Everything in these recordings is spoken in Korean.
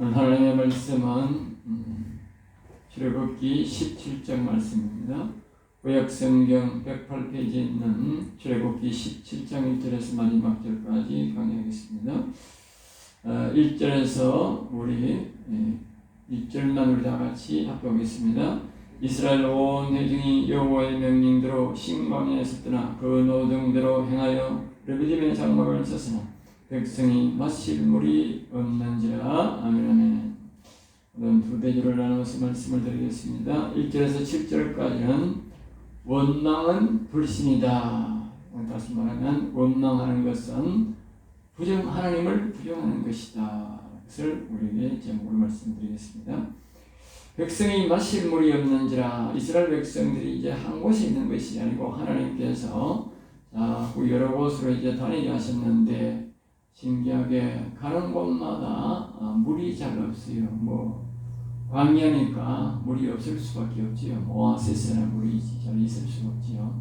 오늘 하나님의 말씀은 출애굽기 17장 말씀입니다. 구약성경 108페이지에 있는 출애굽기 17장 1절에서 마지막 절까지 강의하겠습니다. 1절에서 우리 1절만 우리 다 같이 합독하겠습니다. 이스라엘 온 회중이 여호와의 명령대로 신광야에서 떠나 그 노정대로 행하여 르비딤의 장막을 쳤으나 백성이 마실 물이 없는지라. 아멘. 아멘. 오늘 두 대주를 나누어서 말씀을 드리겠습니다. 1절에서 7절까지는 원망은 불신이다. 다시 말하면 원망하는 것은 하나님을 부정하는 것이다. 그것을 우리에게 제목으로 말씀드리겠습니다. 백성이 마실 물이 없는지라. 이스라엘 백성들이 이제 한 곳에 있는 것이 아니고 하나님께서 여러 곳으로 이제 다니게 하셨는데 신기하게 가는 곳마다 물이 잘 없어요. 광야니까 물이 없을 수밖에 없지요. 오아시스나 물이 잘 있을 수 없지요.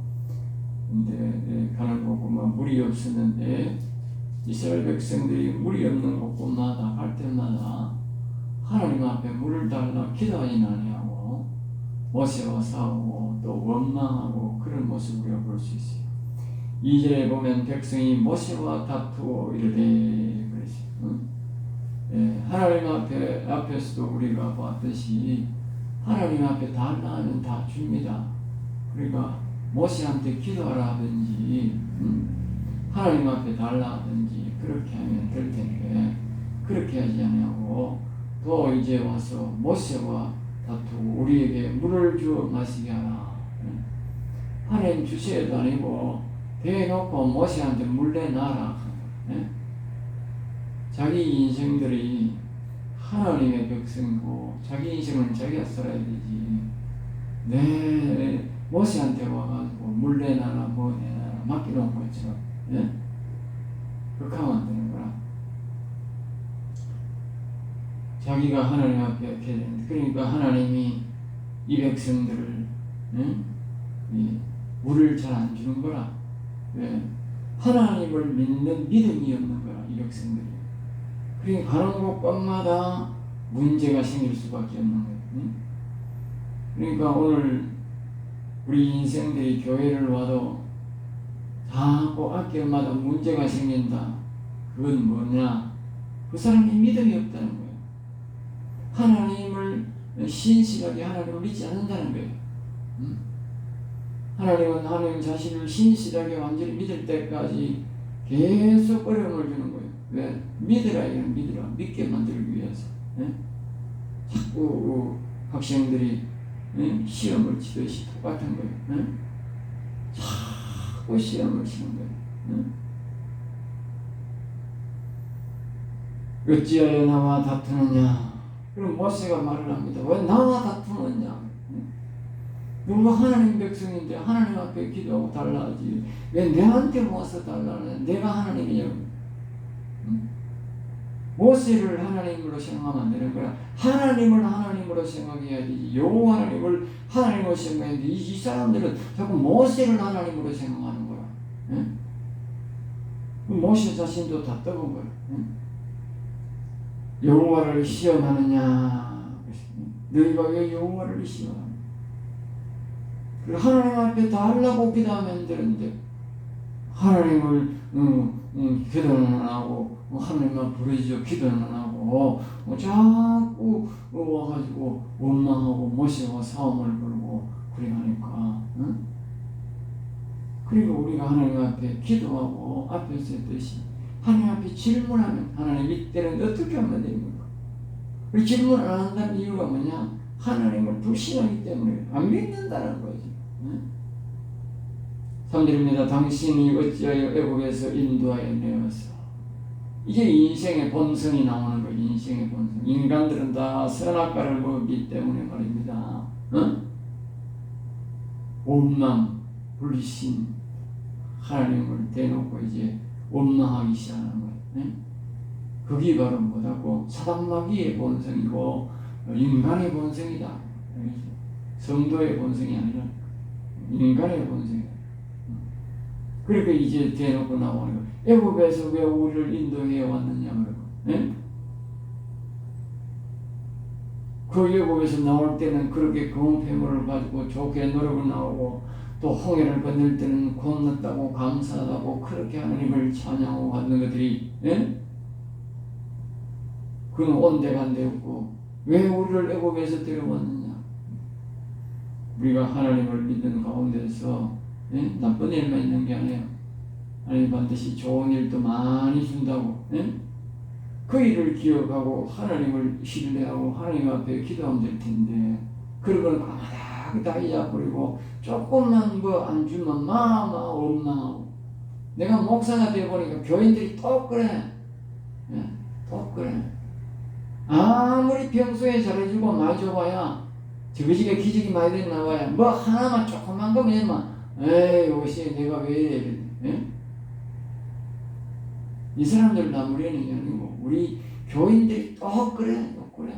근데 가는 곳마다 물이 없었는데 이스라엘 백성들이 물이 없는 곳마다 갈 때마다 하나님 앞에 물을 달라 기도하지 아니하고 모세와 싸우고 또 원망하고 그런 모습을 우리가 볼 수 있어요. 2절에 보면 백성이 모세와 다투고 이르되 그러죠. 하나님 앞에서도 우리가 봤듯이 하나님 앞에 달라 하면 다 줍니다. 그러니까 모세한테 기도하라 하든지 하나님 앞에 달라 하든지 그렇게 하면 될 텐데 그렇게 하지 않냐고 또 이제 와서 모세와 다투고 우리에게 물을 주어 마시게 하라. 하나님 주셔도 아니고 대놓고 모세한테 물 내놔라. 자기 인생들이 하나님의 백성이고 자기 인생은 자기가 살아야 되지. 모세한테 와가지고 물 내놔라 뭐 내놔라 맡겨놓은 것처럼 그렇게 하면 안 되는 거라. 자기가 하나님 앞에 이렇게 되는데 그러니까 하나님이 이 백성들을 물을 잘 안 주는 거라. 하나님을 믿는 믿음이 없는 거라 이 백성들이. 그러니까 가는 곳마다 문제가 생길 수밖에 없는 거예요. 그러니까 오늘 우리 인생들이 교회를 와도 자꾸 앞길마다 문제가 생긴다. 그건 뭐냐? 그 사람이 믿음이 없다는 거예요. 하나님을 신실하게 하나님을 믿지 않는다는 거예요. 하나님은 하나님 자신을 신실하게 완전히 믿을 때까지 계속 어려움을 주는 거예요. 왜? 믿으라 이거는 믿으라. 믿게 만들기 위해서. 자꾸 학생들이 시험을 치듯이 똑같은 거예요. 자꾸 시험을 치는 거예요. 어찌하여 나와 다투느냐? 그럼 모세가 말을 합니다. 왜 나와 다투느냐? 누가 하나님 백성인데 하나님 앞에 기도하고 달라하지 왜 내한테 와서 달라하냐? 내가 하나님이냐고. 모세를 하나님으로 생각하면 안 되는 거야. 하나님을 하나님으로 생각해야 되지. 여호와 하나님을 하나님으로 생각해야 되지. 이 사람들은 자꾸 모세를 하나님으로 생각하는 거야. 모세 자신도 다 떠본 거야. 여호와를 시험하느냐? 너희가 왜 여호와를 시험하느냐? 하나님 앞에 다 하려고 기도하면 되는데 하나님을 기도는 안 하고 하나님만 부르짖어 기도는 안 하고 자꾸 와가지고 원망하고 모세와 싸움을 걸고 그래 하니까 그리고 우리가 하나님 앞에 기도하고 앞에서 했듯이 하나님 앞에 질문하면 하나님 이때는 어떻게 하면 됩니까? 우리 질문 안 한다는 이유가 뭐냐? 하나님을 불신하기 때문에 안 믿는다는 거지. 3절입니다. 당신이 어찌하여 애국에서 인도하여 내어서. 이게 인생의 본성이 나오는 거예요. 인생의 본성. 인간들은 다 선악과를 먹기 때문에 말입니다. 원망, 불신, 하나님을 대놓고 이제 원망하기 시작하는 거예요. 그게 바로 뭐라고? 사단마귀의 본성이고 인간의 본성이다. 성도의 본성이 아니라 인간의 본성이다. 그러니까 이제 대놓고 나오는 거. 애굽에서 왜 우리를 인도해 왔느냐 그러고. 그 예고에서 나올 때는 그렇게 금폐물을 가지고 좋게 노력을 나오고 또 홍해를 건널 때는 건넜다고 감사하다고 그렇게 하나님을 찬양하고 하는 것들이 예? 그는 온데간데 없고 왜 우리를 애굽에서 데려왔느냐? 우리가 하나님을 믿는 가운데서 예? 나쁜 일만 있는 게 아니에요. 하나님 반드시 좋은 일도 많이 준다고 예? 그 일을 기억하고 하나님을 신뢰하고 하나님 앞에 기도하면 될 텐데 그런 건 아마다 다 잊어버리고 조금만 뭐 안 주면 원망하고 내가 목사가 되어보니까 교인들이 또 그래 예? 또 그래 아무리 평소에 잘해주고 많이 줘봐야 저기 집에 기적이 많이 되나 봐야 뭐 하나만 조금만 거면 에이 혹시 내가 왜 이래 예? 이 사람들 나무리는 게 아니고 우리 교인들이 또 그래 또 그래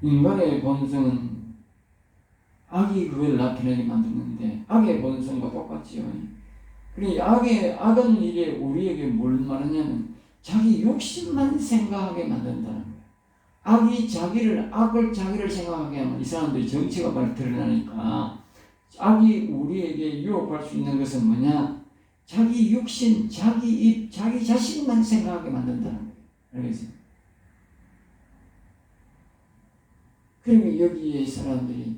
인간의 본성은 악이 그걸 나타내게 만드는데 악의 본성과 똑같지요. 그러니까 악은 이게 우리에게 뭘 말하냐면 자기 욕심만 생각하게 만든다는 거예요. 악을 자기를 생각하게 하면 이 사람들이 정체가 말 드러나니까 악이 우리에게 유혹할 수 있는 것은 뭐냐? 자기 육신, 자기 입, 자기 자신만 생각하게 만든다는 거예요. 알겠어요? 그러면 여기에 사람들이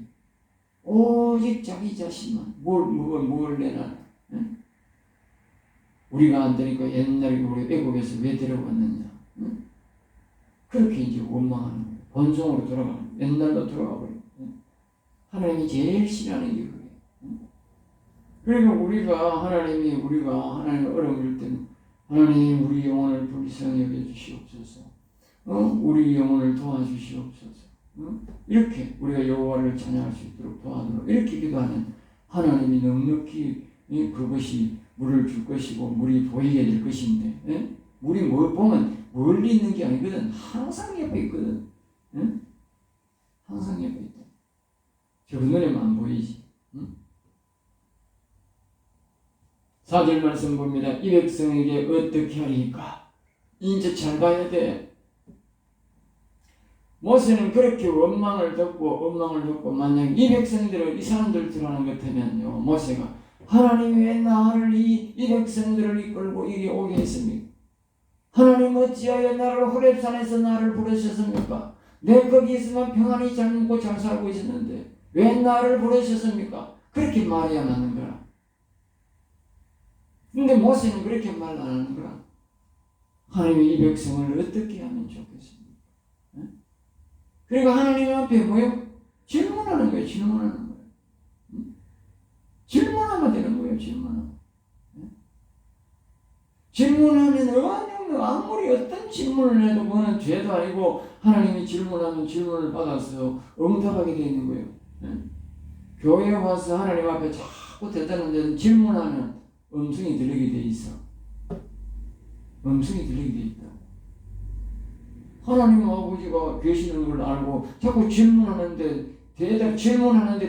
오직 자기 자신만 뭘 내나 응? 우리가 안 되니까 옛날에 우리 애국에서 왜 데려왔느냐 응? 그렇게 이제 원망하는 거예요. 본성으로 돌아가는 거예요. 옛날로 돌아가 버려요. 응? 하나님이 제일 싫어하는 게 그래요. 응? 그러니까 우리가 하나님을 어려울 때는 하나님 우리 영혼을 불쌍히 여겨주시옵소서 우리 영혼을 도와주시옵소서 이렇게 우리가 여호와를 찬양할 수 있도록 도와주도록 이렇게 기도하면 하나님이 넉넉히 그것이 물을 줄 것이고 물이 보이게 될 것인데 예? 물이 뭘 보면 멀리 있는 게 아니거든. 항상 옆에 있거든. 예? 항상 옆에 있다. 저 눈에만 안 보이지. 4절 말씀 봅니다. 이 백성에게 어떻게 하리까? 이제 잘 봐야 돼. 모세는 그렇게 원망을 듣고 만약 이 백성들을 이 사람들 들어가는 것 같으면요 모세가 하나님 왜 나를 이 백성들을 이끌고 이리 오게 했습니까? 하나님 어찌하여 나를 호렙산에서 나를 부르셨습니까? 내 거기 있으면 평안히 잘 먹고 잘 살고 있었는데 왜 나를 부르셨습니까? 그렇게 말해야 하는 거라. 근데 모세는 그렇게 말 안 하는 거라. 하나님이 이 백성을 어떻게 하면 좋겠습니까? 그리고 하나님 앞에 뭐요? 질문하는 거예요. 질문하는 거예요. 질문하면 되는 거예요. 질문하면 아무리 어떤 질문을 해도 그거는 죄도 아니고 하나님이 질문하면 질문을 받아서 응답하게 되어 있는 거예요. 교회에 와서 하나님 앞에 자꾸 대단한 데는 질문하면 음성이 들리게 되어 있어. 음성이 들리게 되어 있다. 하나님 아버지가 계시는 걸 알고 자꾸 질문하는데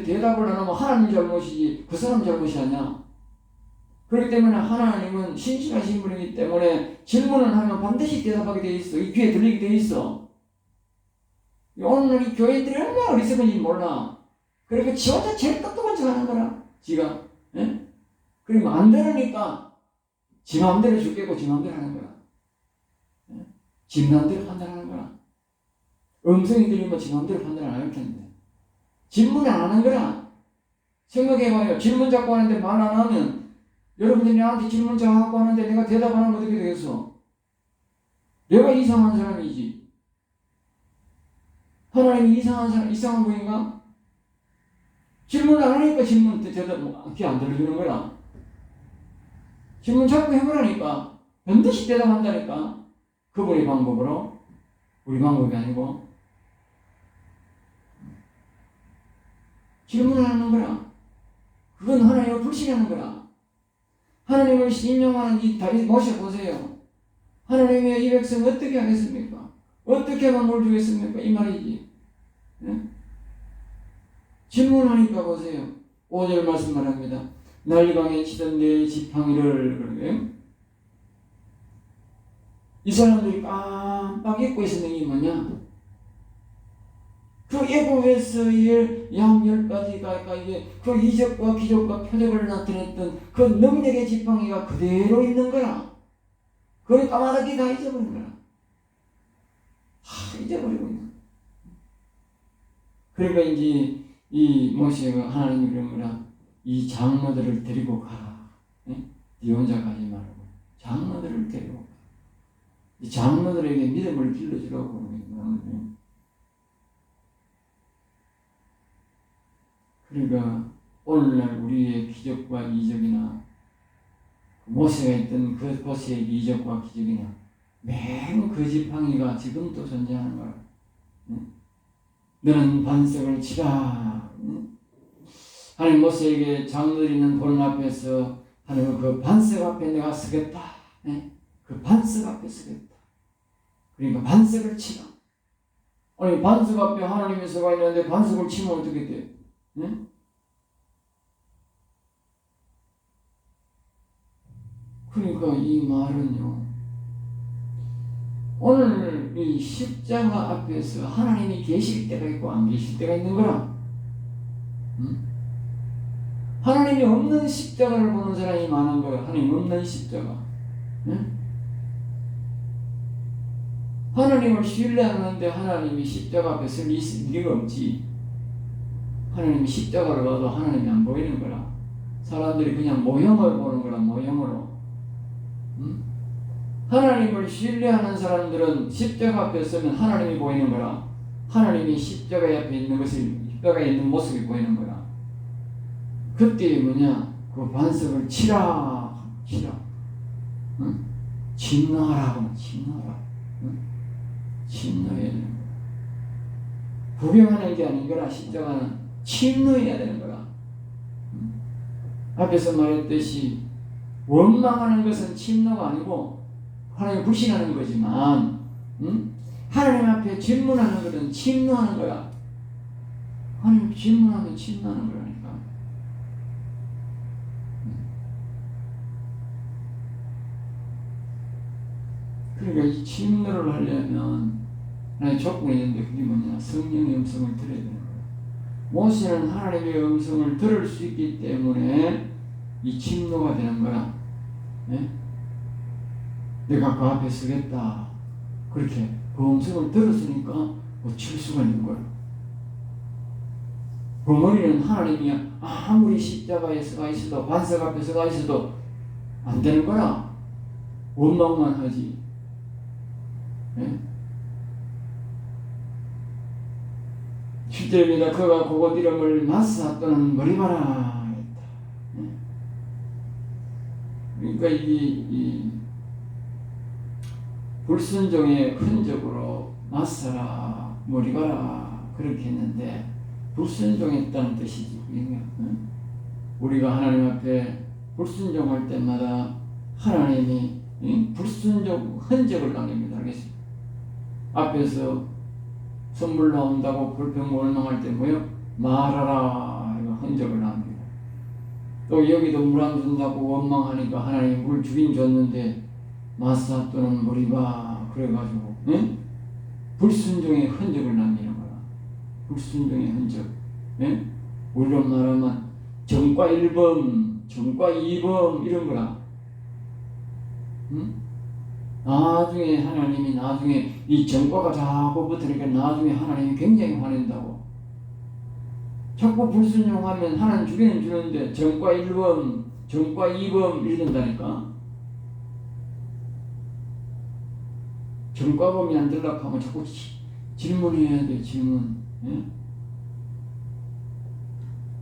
대답을 안 하면 하나님 잘못이지 그 사람 잘못이 아니야. 그렇기 때문에 하나님은 신실하신 분이기 때문에 질문을 하면 반드시 대답하게 돼 있어. 이 귀에 들리게 돼 있어. 오늘 이 교회들이 얼마나 어리석은지 몰라. 그러니까 지 혼자 제일 똑똑한 척 하는 거라. 지가. 예? 그러면 안 되니까 지 마음대로 죽겠고 지 마음대로 하는 거야. 지 마음대로 판단하는 거라. 음성이 들리면 지 마음대로 판단 안 할 텐데. 질문 안 하는 거라. 생각해봐요. 질문 자꾸 하는데 말 안 하면 여러분들이 나한테 질문 자꾸 하는데 내가 대답하는 거 어떻게 되겠어? 내가 이상한 사람이지. 하나님이 이상한 분인가? 질문 안 하니까 대답 귀 안 들려주는 거라. 질문 자꾸 해보라니까. 반드시 대답한다니까. 그분의 방법으로. 우리 방법이 아니고. 질문을 하는 거라. 그건 하나님을 불신하는 거라. 하나님을 인용하는 이 다윗 모셔보세요. 하나님의 이 백성 어떻게 하겠습니까? 어떻게 하면 뭘 주겠습니까? 이 말이지. 네? 질문하니까 보세요. 5절 말씀 말합니다. 난리방에 치던 내 지팡이를 그러게요. 이 사람들이 깜빡 잊고 있었는 게 뭐냐? 그 애국에서의 양 10가지가 이게 그 이적과 기적과 표적을 나타냈던 그 능력의 지팡이가 그대로 있는 거라. 그걸 까마득히 다 잊어버린 거라. 잊어버리고 있는. 그러니까 이제 이 모세가 하나님이 그런 거라. 이 장로들을 데리고 가라. 네 혼자 가지 말고 장로들을 데리고 가라. 이 장로들에게 믿음을 길러주라고 그러는 거예요. 그러니까 오늘날 우리의 기적과 이적이나 모세가 있던 그 곳의 이적과 기적이나 맨 그 지팡이가 지금도 존재하는 거야. 너는 반석을 치라. 하나님 모세에게 장로들이 있는 본 앞에서 하나님 그 반석 앞에 내가 서겠다. 그 반석 앞에 서겠다. 그러니까 반석을 치라. 아니 반석 앞에 하나님이 서가 있는데 반석을 치면 어떻게 돼? 그러니까 이 말은요. 오늘 이 십자가 앞에서 하나님이 계실 때가 있고 안 계실 때가 있는 거라. 하나님이 없는 십자가를 보는 사람이 많은 거야. 하나님 없는 십자가. 하나님을 신뢰하는데 하나님이 십자가 앞에 설 리가 없지. 하나님이 십자가를 봐도 하나님이 안 보이는 거라. 사람들이 그냥 모형을 보는 거라. 모형으로. 하나님을 신뢰하는 사람들은 십자가 앞에 서면 하나님이 보이는 거라. 하나님이 십자가 앞에 있는 것이 십자가에 있는 모습이 보이는 거라. 그때 뭐냐? 그 반석을 치라. 침노하라. 침노해야 되는 거야. 구경하는 게 아닌 거라. 십자가는 침노해야 되는 거라. 앞에서 말했듯이 원망하는 것은 침노가 아니고 하나님 불신하는 거지만 하나님 앞에 질문하는 것은 침노하는 거야. 하나님 질문하면 침노하는 거라니까. 그러니까 이 침노를 하려면 하나님 조건이 있는데 그게 뭐냐? 성령의 음성을 들어야 되는 거야. 모세는 하나님의 음성을 들을 수 있기 때문에 이 침노가 되는 거라. 내가 그 앞에 서겠다. 그렇게 그 음성을 들었으니까 칠 수가 있는 거야. 그 머리는 하나님이 아무리 십자가에 서가 있어도 반석 앞에 서가 있어도 안 되는 거라. 원망만 하지. 7절입니다. 그가 고곧 이름을 마사 또는 머리바라 했다. 그러니까 이 불순종의 흔적으로 마사라 머리바라 그렇게 했는데 불순종했다는 뜻이지. 우리가 하나님 앞에 불순종할 때마다 하나님이 불순종 흔적을 남깁니다. 알겠습니까? 앞에서 선물 나온다고 불평 원망할 때 뭐요? 말하라 이거 흔적을 남깁니다. 또 여기도 물 안 준다고 원망하니까 하나님이 물 주긴 줬는데 마사 또는 머리바 그래가지고 불순종의 흔적을 남기는 거야. 불순종의 흔적. 우리로 말하면 정과 1범, 정과 2범 이런 거라. 나중에 하나님이 나중에 이 정과가 자꾸 붙으니까 나중에 하나님이 굉장히 화낸다고. 자꾸 불순종하면 하나님 주기는 주는데 정과 1범, 정과 2범 이런다니까. 정과범이 안 들라고 하면 자꾸 질문해야 돼. 질문.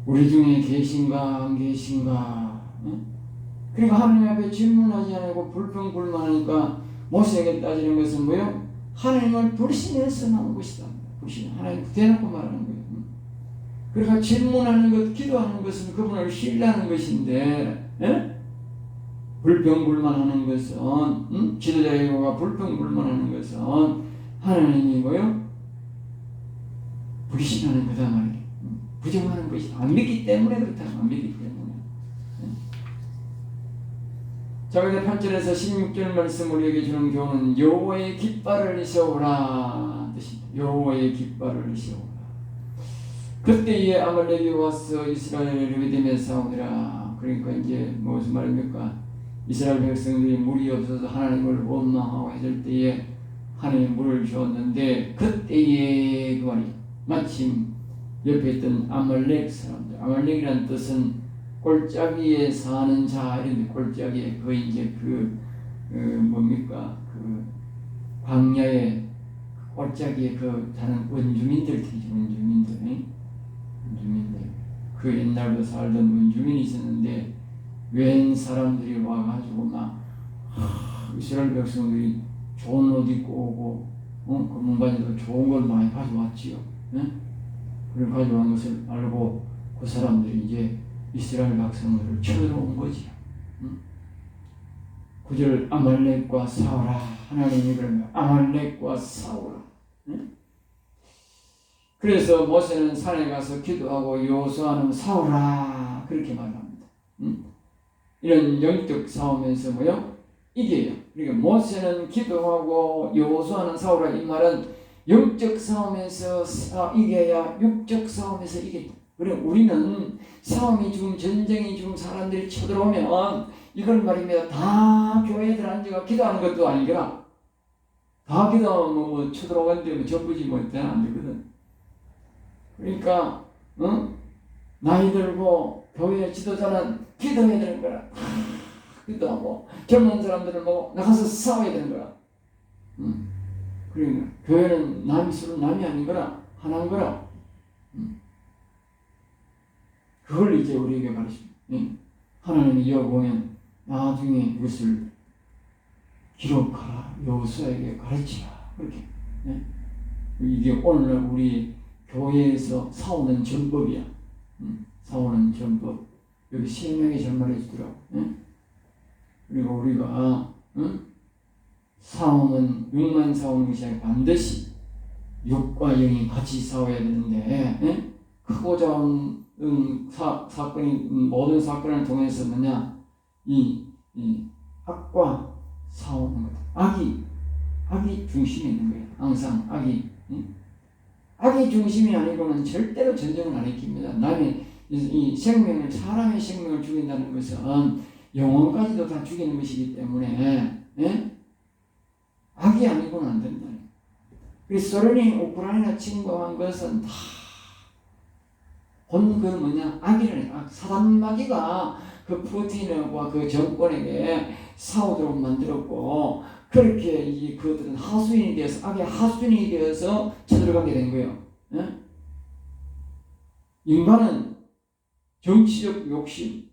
우리 중에 계신가 안 계신가. 그러니까 하나님 앞에 질문하지 않고 불평불만하니까 모세에게 따지는 것은 뭐요? 하나님을 불신해서 나온 것이다. 불신. 하나님 대놓고 말하는 거예요. 그러니까 질문하는 것, 기도하는 것은 그분을 신뢰하는 것인데, 불평불만하는 것은, 지도자의 요가 불평불만하는 것은 하나님이 뭐요? 불신하는 거다 말이에요. 부정하는 것이 안 믿기 때문에 그렇다. 안 믿기 때문에. 자, 근데 8절에서 16절 말씀 우리에게 주는 교훈은 여호와의 깃발을 세우라 뜻입니다. 여호와의 깃발을 세우라. 그때에 아말렉이 와서 이스라엘을 믿음에 싸우니라. 그러니까 이제 무슨 말입니까? 이스라엘 백성들이 물이 없어서 하나님을 원망하고 했을 때에 하나님이 물을 주었는데, 그때에 그 말이 마침 옆에 있던 아말렉 사람들, 아말렉이라는 뜻은 골짜기에 사는 자, 이런 골짜기에 그 이제 뭡니까? 그 광야의 골짜기에 그 사는 원주민들, 원주민들. 그 옛날부터 살던 원주민이 있었는데, 웬 사람들이 와가지고 막 이스라엘 백성들이 좋은 옷 입고 오고, 그 문간에도 좋은 걸 많이 가져왔지요. 그걸 가져온 것을 알고 그 사람들이 이제 이스라엘 백성들을 쳐들어온 거지요. 9절 아말렉과 싸우라. 하나님이 그러면 아말렉과 싸우라. 그래서 모세는 산에 가서 기도하고 여호수아는 싸우라 그렇게 말합니다. 이런 영적 싸움에서 뭐요? 이겨요. 그러니까 모세는 기도하고 여호수아는 싸우라, 이 말은 영적 싸움에서 이겨야 육적 싸움에서 이긴다. 그럼 우리는 싸움이 지금 전쟁이 지금 사람들이 쳐들어오면 이걸 말입니다. 다 교회들 앉아가 기도하는 것도 아니거라. 다 기도하면 뭐 쳐들어오는데 뭐 전부지 뭐 되나 안 되거든. 그러니까 나이 들고 교회 지도자는 기도해야 되는 거라. 기도하고 젊은 사람들은 뭐 나가서 싸워야 되는 거라. 그러니까 교회는 남이 서로 남이 아닌 거라, 하나인 거라. 그걸 이제 우리에게 가르칩니다. 하나님이 이어보면 나중에 이것을 기록하라, 여호수아에게 가르치라 그렇게. 이게 오늘날 우리 교회에서 싸우는 전법이야. 싸우는 전법. 여기 3명이 전말해 주더라고. 그리고 우리가 싸움은 육만 싸우는 것이 아니라 반드시 육과 영이 같이 싸워야 되는데, 크고 작은 사건이 모든 사건을 통해서 뭐냐, 이 악과 싸우는 것. 악이 중심에 있는 거예요. 항상 악이 중심이 아니고는 절대로 전쟁을 안 일으킵니다. 남의 이 생명을, 사람의 생명을 죽인다는 것은 영혼까지도 다 죽이는 것이기 때문에 악이 아니고는 안 된다. 그래서 소련이 우크라이나 침공한 것은 다 본 그 뭐냐, 악이라는 사단 마귀가 그 푸틴과 그 정권에게 싸우도록 만들었고, 그렇게 그들은 하수인이 되어서, 악의 하수인이 되어서 쳐들어가게 된 거예요. 인간은 정치적 욕심,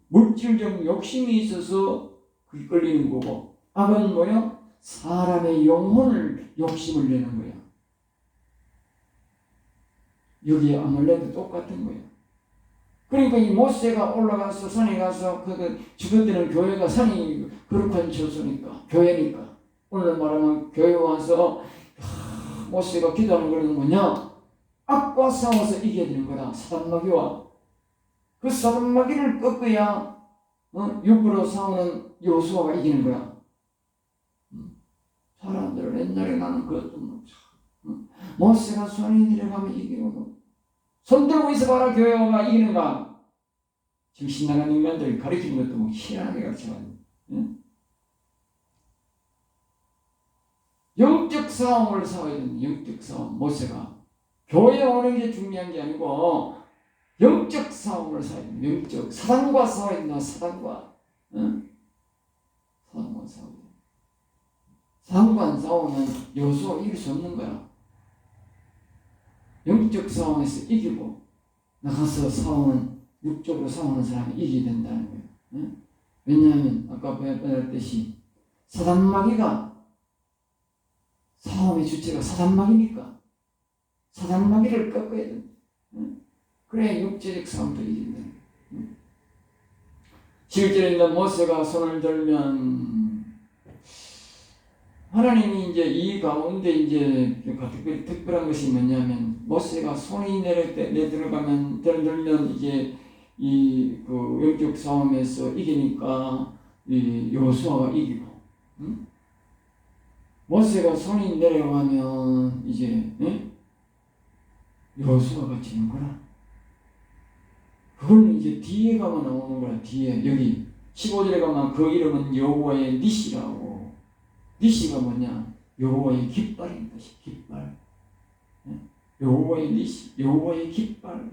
물질적 욕심이 있어서 그게 끌리는 거고, 악은 뭐야? 사람의 영혼을 욕심을 내는 거야. 여기 아말렉도 똑같은 거예요. 그러니까 이 모세가 올라가서 산에 가서 죽었다는 교회가 산이 거룩한 처소니까, 교회니까, 오늘 말하면 교회 와서 모세가 기도하는 거는 뭐냐? 악과 싸워서 이겨야 되는 거다. 사단마귀와. 그 사단마귀를 꺾어야 육으로 싸우는 여호수아가 이기는 거야. 사람들은 옛날에 나는 그것도 모세가 손이 내려가면 이기고, 손 들고 있어봐라 교회가 이기는가? 지금 신나는 인간들이 가르치는 것도 희한하게 가르쳐가지고. 영적 싸움을 싸워야 되는, 영적 싸움. 모세가 교회에 오는 게 중요한 게 아니고 영적 싸움을 싸워야 돼. 영적 사단과 싸워야 된다. 사단과 사단과 싸워야 돼. 사단과 안 싸우면 여호수아가 이길 수 없는 거야. 영적 싸움에서 이기고 나가서 싸우는, 육적으로 싸우는 사람이 이기게 된다는 거예요. 왜냐하면 아까 말했듯이 사단마귀가, 싸움의 주체가 사단마귀니까 사단마귀를 꺾어야 된다. 그래야 육체적 싸움도 이긴다. 7절에 있는 모세가 손을 들면 하나님이 이제 이 가운데 이제 특별한 것이 뭐냐면, 모세가 손이 들어가면 들면 이제 그 영적 싸움에서 이기니까 이 여호수아가 이기고, 응? 모세가 손이 내려가면 이제 여호수아가 지는 거라. 그건 이제 뒤에 가면 나오는 거야. 뒤에 여기 15절에 가면 그 이름은 여호와의 니시라고. 니시가 뭐냐? 여호와의 깃발인 것이 깃발. 여호와의 니시, 여호와의 깃발.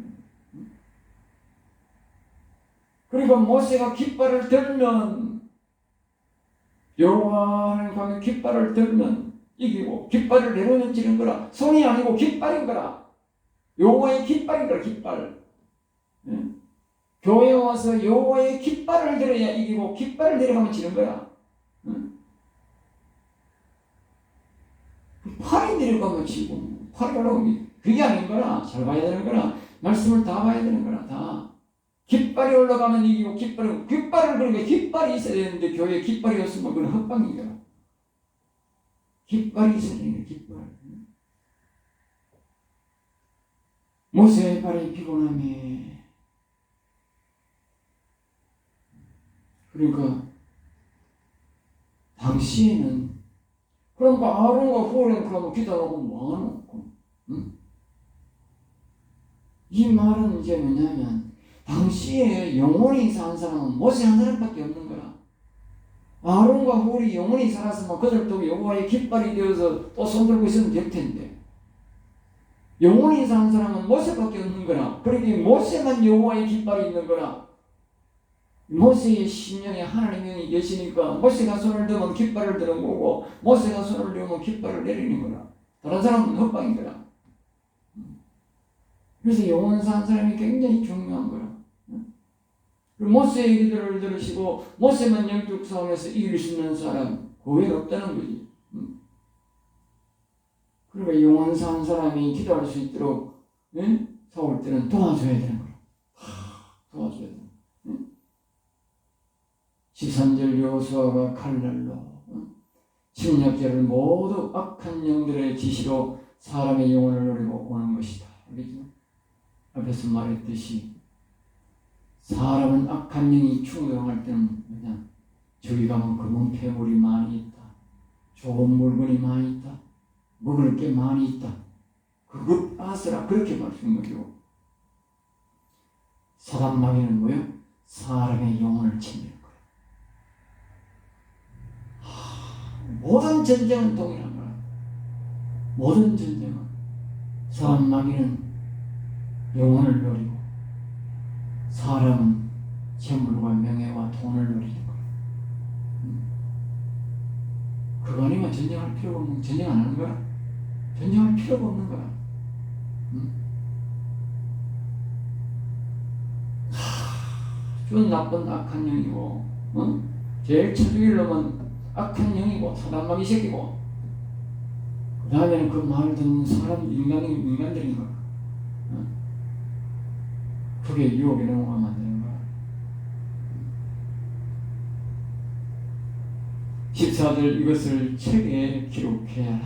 그러니까 모세가 깃발을 들면 여호와는 가면 깃발을 들면 이기고 깃발을 내려놓는 지는 거라. 손이 아니고 깃발인 거라. 여호와의 깃발인 거라. 깃발. 교회에 와서 여호와의 깃발을 들어야 이기고 깃발을 내려가면 지는 거야. 팔이 내려가면 지고 팔이 올라오면 그게 아닌 거라. 잘 봐야 되는 거라. 말씀을 다 봐야 되는 거라. 다. 깃발이 올라가면 이기고 깃발을 그러니까 깃발이 있어야 되는데 교회에 깃발이 없으면 그건 헛방이야. 깃발이 있어야 되는 깃발. 모세의 발이 피곤함에 그러니까 당시에는 그러니까 아론과 후레는 그러면 기도하고 뭐하노? 응? 이 말은 이제 뭐냐면 당시에 영원히 산 사람은 모세 한 사람밖에 없는 거라. 아론과 홀이 영원히 살았으면 그들도 여호와의 깃발이 되어서 또 손들고 있으면 될 텐데 영원히 산 사람은 모세밖에 없는 거라. 그러니 모세만 여호와의 깃발이 있는 거라. 모세의 심령에 하나님의 영이 계시니까 모세가 손을 들면 깃발을 드는 거고 모세가 손을 들면 깃발을 내리는 거라. 다른 사람은 헛방인 거라. 그래서 영원 산 사람이 굉장히 중요한 거라. 모세의 기도를 들으시고 모세만 영적 싸움에서 이길 수 있는 사람 그 외에 없다는 거지. 그러니까 영원 산 사람이 기도할 수 있도록 싸울 때는 도와줘야 되는 거라. 도와줘야 돼. 13절 여호수아가 칼날로 침략자를 모두 악한 영들의 지시로 사람의 영혼을 노리고 오는 것이다. 알겠죠? 앞에서 말했듯이 사람은 악한 영이 충동할 때는 뭐냐? 저기 가면 금은 폐물이 많이 있다. 좋은 물건이 많이 있다. 먹을 게 많이 있다. 그것 아스라 그렇게 말씀하고 사단 마귀는 뭐예요? 사람의 영혼을 침략. 모든 전쟁은 동일한 거야. 모든 전쟁은 사람 마귀는 영혼을 노리고 사람은 재물과 명예와 돈을 노리는 거야. 그거 아니면 전쟁할 필요가 없는 전쟁 안 하는 거야. 전쟁할 필요가 없는 거야. 좀 나쁜 악한 영이고 제일 쳐죽일 놈은 악한 영이고 사단마귀 새끼고 그 다음에는 그 말을 듣는 사람 인간들인 거야. 그게 유혹에 넘어가면 안 되는 거야. 14절 이것을 책에 기록해라.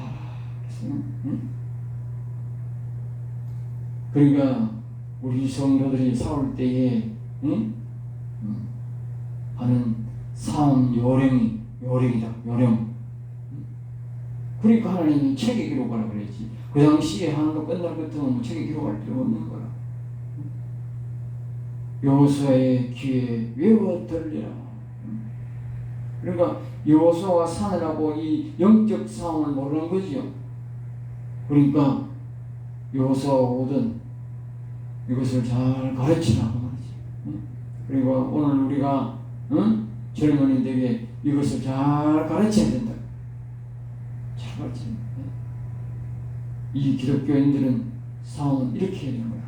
그러니까 우리 성도들이 싸울 때에 하는 싸움 요령이다. 요령. 그러니까 하나님이 책에 기록하라 그랬지. 그 당시에 하는 거 끝날 것 같으면 책에 기록할 필요 없는 거라. 여호수아의 귀에 외워 들리라. 그러니까 여호수아가 사느라고 이 영적 싸움을 모르는 거지요. 그러니까 여호수아가 오든 이것을 잘 가르치라고 말이지. 그리고 오늘 우리가 젊은이들에게 이것을 잘 가르쳐야 된다. 잘 가르쳐야 된다. 이 기독교인들은 싸움은 이렇게 해야 되는 거야.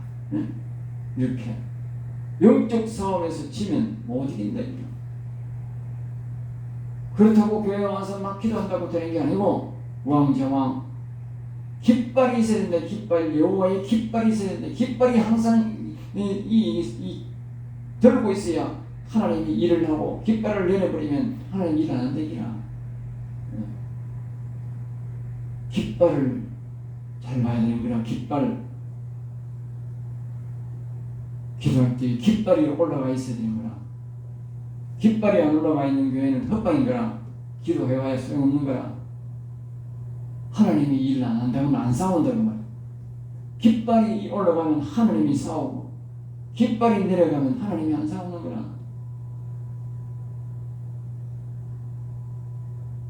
이렇게. 영적 싸움에서 지면 못 이긴다. 그렇다고 교회에 와서 막 기도한다고 되는 게 아니고 우왕좌왕 깃발이 있어야 된다. 깃발, 여호와의 깃발이 있어야 된다. 깃발이 항상 들고 있어야 하나님이 일을 하고 깃발을 내려버리면 하나님 일 안 한다기라. 깃발을 잘 봐야 되는 거라. 깃발 기도할 때 깃발이 올라가 있어야 되는 거라. 깃발이 안 올라가 있는 교회는 헛방인 거라. 기도해봐야 소용없는 거라. 하나님이 일을 안 한다면 안 싸운다고 말이야. 깃발이 올라가면 하나님이 싸우고 깃발이 내려가면 하나님이 안 싸우는 거라.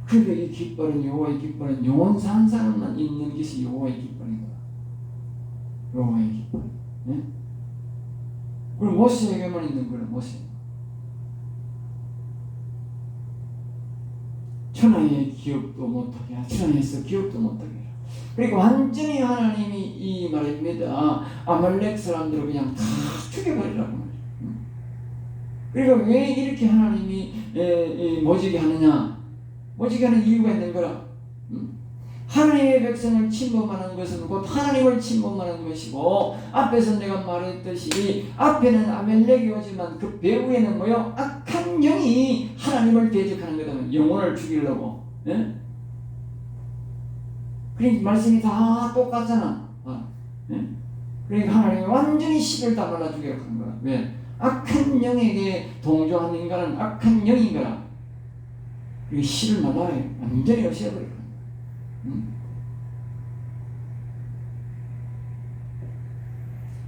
그러니까 이 깃발은, 여호와의 깃발은 영원사 한 사람만 있는 것이 여호와의 깃발인 거야. 여호와의 깃발. 네? 그리고 모세에게만 있는 거야. 모세. 천하의 기억도 못하게 하라. 천하에서 기억도 못하게 하라. 그리고 완전히 하나님이 이 말입니다. 아말렉 사람들을 그냥 다 죽여버리라고 말이야. 그러니까 왜 이렇게 하나님이 모지게 하느냐? 모지게 하는 이유가 있는 거라. 하나님의 백성을 침범하는 것은 곧 하나님을 침범하는 것이고, 앞에서 내가 말했듯이 앞에는 아멜렉이 오지만 그 배후에는 뭐요? 악한 영이 하나님을 대적하는 거다. 영혼을 죽이려고. 예? 그러니까 말씀이 다 똑같잖아. 예? 그러니까 하나님이 완전히 씨를 다 발라 죽이려고 하는 거야. 왜? 악한 영에게 동조한 인간은 악한 영인 거라. 그리고 씨를 말라요. 완전히 없애버려.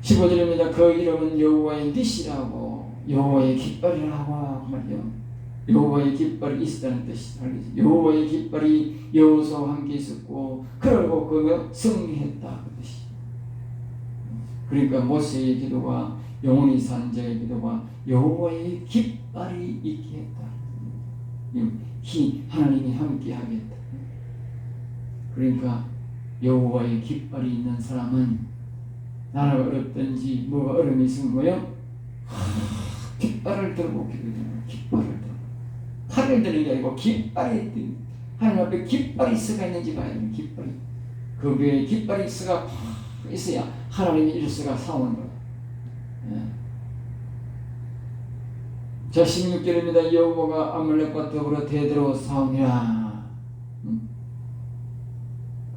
15절입니다. 그 이름은 여호와의 니시라고, 여호와의 깃발이라고 말이요. 여호와의 깃발이 있었다는 뜻이다. 여호와의 깃발이 여호수아와 함께 있었고, 그리고 그가 승리했다 그 뜻이. 그러니까 모세의 기도가, 영원히 사는 자의 기도가 여호와의 깃발이 있게 했다. 하나님이 함께 하겠다. 그러니까 여호와의 깃발이 있는 사람은 나라가 어렵든지 뭐가 어려움이 있으면 뭐요? 깃발을 들고 기도해요. 깃발을 들고. 팔을 드는 게 아니고 깃발이 든 하나님 앞에 깃발이 있어가 있는지 봐야 돼요. 깃발이. 그 위에 깃발이 있어야 하나님이 일서가 싸우는 거예요. 예. 자, 16절입니다. 여호와가 아말렉과 더불어 대대로 싸우니라.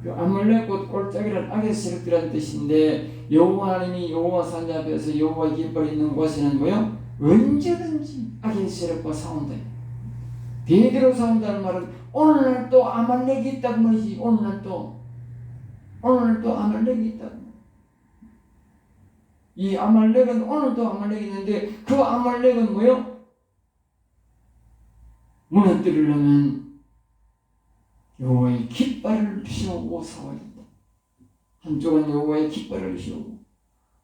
그 아말렉 곧 꼴짝이란 악의 세력들이라는 뜻인데, 여호와 하나님이 여호와 산자 앞에서 여호와의 깃발이 있는 곳에는 뭐요? 언제든지 악의 세력과 싸운다. 대대로 싸운다는 말은 오늘날 또 아말렉이 있다고 말이지. 오늘날 또 아말렉이 있다고. 이 아말렉은 오늘도 아말렉이 있는데, 그 아말렉은 뭐요? 무너뜨리려면 여호와의 깃발을 피우고 싸워야 된다. 한쪽은 여호와의 깃발을 피우고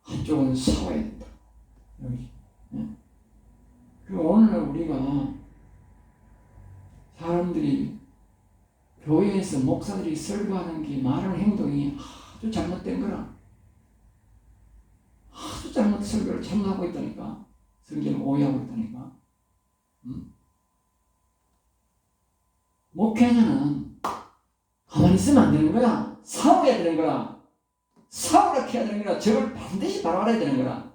한쪽은 싸워야 된다. 여기. 그리고 오늘날 우리가 사람들이 교회에서 목사들이 설교하는 게 말하는 행동이 아주 잘못된 거라. 아주 잘못 설교를 잘못하고 있다니까. 성경을 오해하고 있다니까. 목회자는 가만히 있으면 안 되는 거야. 싸워야 되는 거라. 싸우라 해야 되는 거라. 적을 반드시 바로 알아야 되는 거라.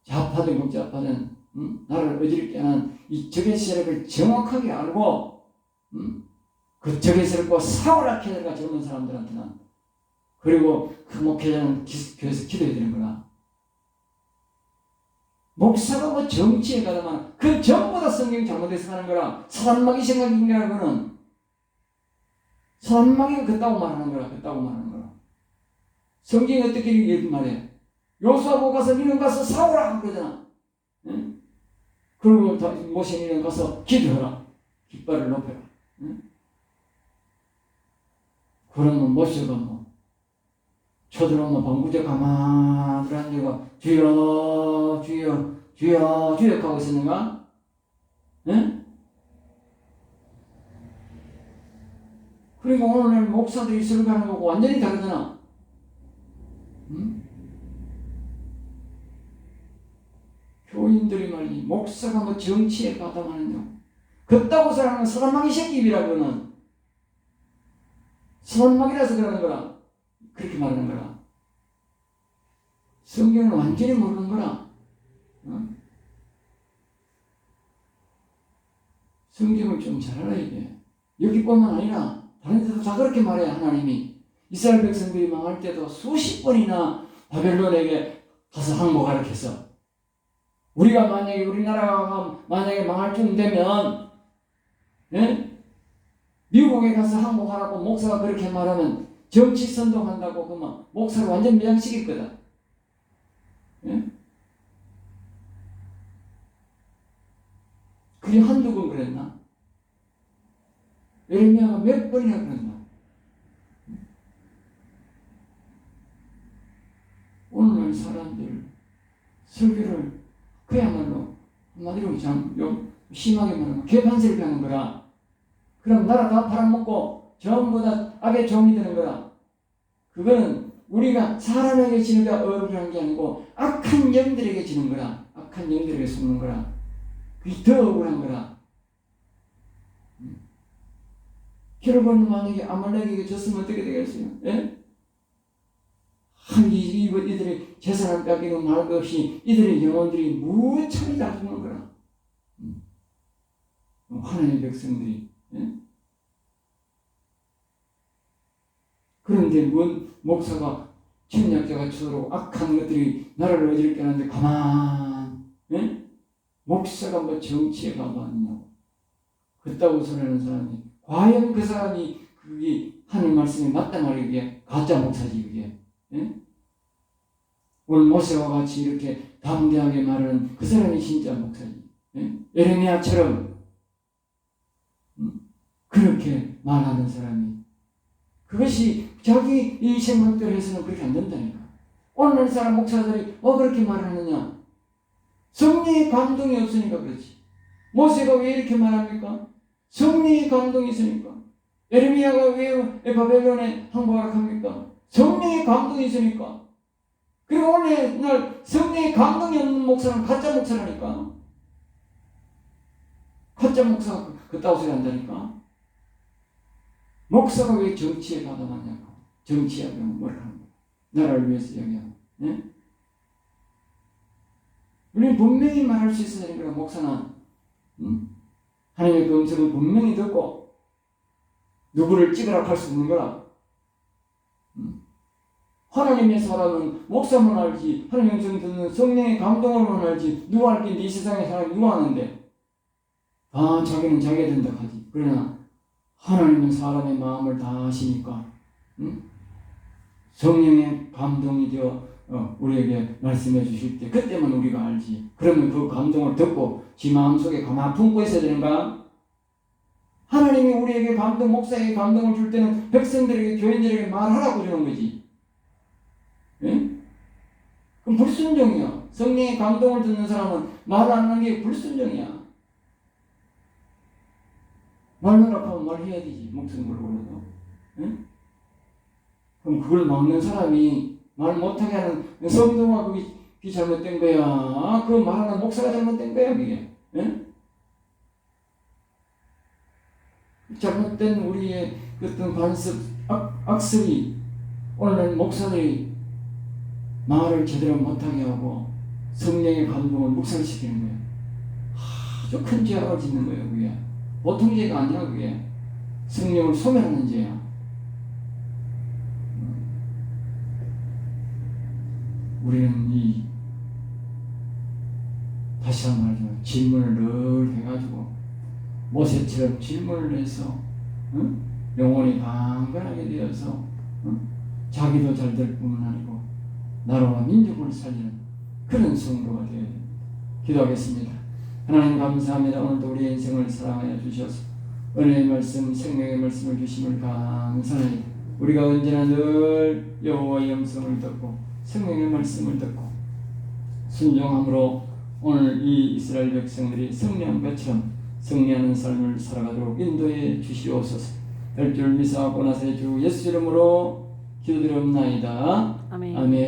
좌파든 극좌파든 나를 어지럽게 하는 이 적의 세력을 정확하게 알고 그 적의 세력과 싸우라 해야 되는 거야. 젊은 사람들한테는. 그리고 그 목회자는 교회에서 기도해야 되는 거라. 목사가 뭐 정치에 가다만 그 전부 다 성경이 잘못해서 가는 거라. 사단마귀 생각인가. 그거는 사단마귀가 그따고 말하는 거라. 그따고 말하는 거라. 성경이 어떻게 이렇게 말해? 요수아고 가서 니는 가서 싸우라 그러잖아. 응? 그리고 모세 니는 가서 기도해라. 깃발을 높여라. 응? 그러면 모세가 뭐 쳐들어오면 방부제 가만히 앉아가 주여 주여 주여 주여 하고 있었는가? 응? 그러니까 오늘 목사들이 설교하는 거고 완전히 다르잖아. 응? 교인들이 말이지, 목사가 뭐 정치에 가담하느냐. 그따고 사람은 사단마귀 새끼비라고는. 사단마귀라서 그러는 거라. 그렇게 말하는 거라. 성경을 완전히 모르는 거라. 성경을 좀 잘 알아야 돼. 여기뿐만 아니라 다른 데도 다 그렇게 말해. 하나님이 이스라엘 백성들이 망할 때도 수십 번이나 바벨론에게 가서 항복 가르쳤어. 우리가 만약에 우리나라가 만약에 망할 쯤 되면, 예? 미국에 가서 항복하라고 목사가 그렇게 말하면 정치 선동한다고 그만 목사를 완전 매장시킬 거다. 예? 그게 한두 번 그랬나? 예레미야가 몇 번이나 그랬나? 오늘날 사람들 설교를 그야말로 한마디로 좀 심하게 말하면 개판스럽게 하는 거라. 그럼 나라 다 팔아먹고 전부 다 악의 종이 되는 거라. 그거는 우리가 사람에게 지는 게 어려운 게 아니고 악한 영들에게 지는 거라. 악한 영들에게 속는 거라. 그게 더 억울한 거라. 결국은 만약에 아말렉에게 졌으면 어떻게 되겠어요? 예? 이들의 재산을 뺏기는 말도 없이 이들의 영혼들이 무참히 다 죽는 거라. 하나님의 백성들이. 예? 그런데 뭔 목사가 침략자가 쳐들어오고 악한 것들이 나라를 어지럽게 하는데 가만, 예? 목사가 뭐 정치에 가만하냐고. 그따구 소리하는 사람이 과연 그 사람이 그게 하는 말씀이 맞다 말이야. 그게 가짜 목사지 그게. 예? 오늘 모세와 같이 이렇게 담대하게 말하는 그 사람이 진짜 목사지. 예? 예레미야처럼 그렇게 말하는 사람이 그것이 자기 이 생각대로 해서는 그렇게 안 된다니까. 오늘 사람 목사들이 그렇게 말하느냐? 성령의 감동이 없으니까 그렇지. 모세가 왜 이렇게 말합니까? 성령의 감동이 있으니까. 예레미야가 왜 바벨론에 항복하라 합니까? 성령의 감동이 있으니까. 그리고 오늘날 성령의 감동이 없는 목사는 가짜 목사라니까. 가짜 목사가 그따위 소리 한다니까. 목사가 왜 정치에 가담하냐고. 정치하면 뭐라 하는 거야. 나라를 위해서 얘기하고. 예? 우리는 분명히 말할 수 있어야 되는 거야. 목사는 하나님의 그 음성을 분명히 듣고 누구를 찍으라 할 수 없는 거라. 하나님의 사람은 목사만 알지 하나님의 음성 듣는 성령의 감동을만 알지 누가 알 게 이 세상에 사람이 누가 아는데 자기는 자기가 된다 하지. 그러나 하나님은 사람의 마음을 다 아시니까 성령의 감동이 되어 우리에게 말씀해 주실 때 그때만 우리가 알지. 그러면 그 감동을 듣고 지 마음속에 가만 품고 있어야 되는가? 하나님이 우리에게 감동, 목사에게 감동을 줄 때는 백성들에게, 교인들에게 말하라고 주는 거지. 예? 그럼 불순종이야. 성령의 감동을 듣는 사람은 말 안 하는 게 불순종이야. 말하라고 하면 말해야 되지. 목숨 걸고라도. 예? 그럼 그걸 막는 사람이 말 못하게 하는 성도가 그게 잘못된 거야. 그 말하는 목사가 잘못된 거야 그게. 예? 잘못된 우리의 어떤 관습, 악습이 오늘날 목사들이 말을 제대로 못하게 하고 성령의 감동을 묵살시키는 거예요. 아주 큰 죄악을 짓는 거예요 그게. 보통 죄가 아니야 그게. 성령을 소멸하는 죄야. 우리는 다시 한번 말하자면 질문을 늘 해가지고 모세처럼 질문을 해서 영혼이 강건하게 되어서 자기도 잘 될 뿐만 아니고 나라와 민족을 살리는 그런 성도가 되어야 됩니다. 기도하겠습니다. 하나님 감사합니다. 오늘도 우리의 인생을 사랑하여 주셔서 은혜의 말씀, 생명의 말씀을 주심을 감사하니 우리가 언제나 늘 여호와의 음성을 듣고 생명의 말씀을 듣고 순종함으로 오늘 이 이스라엘 백성들이 승리한 것처럼 승리하는 삶을 살아가도록 인도해 주시옵소서. 할 줄 미사하고 나서 주 예수 이름으로 기도드리옵나이다. 아멘. 아멘.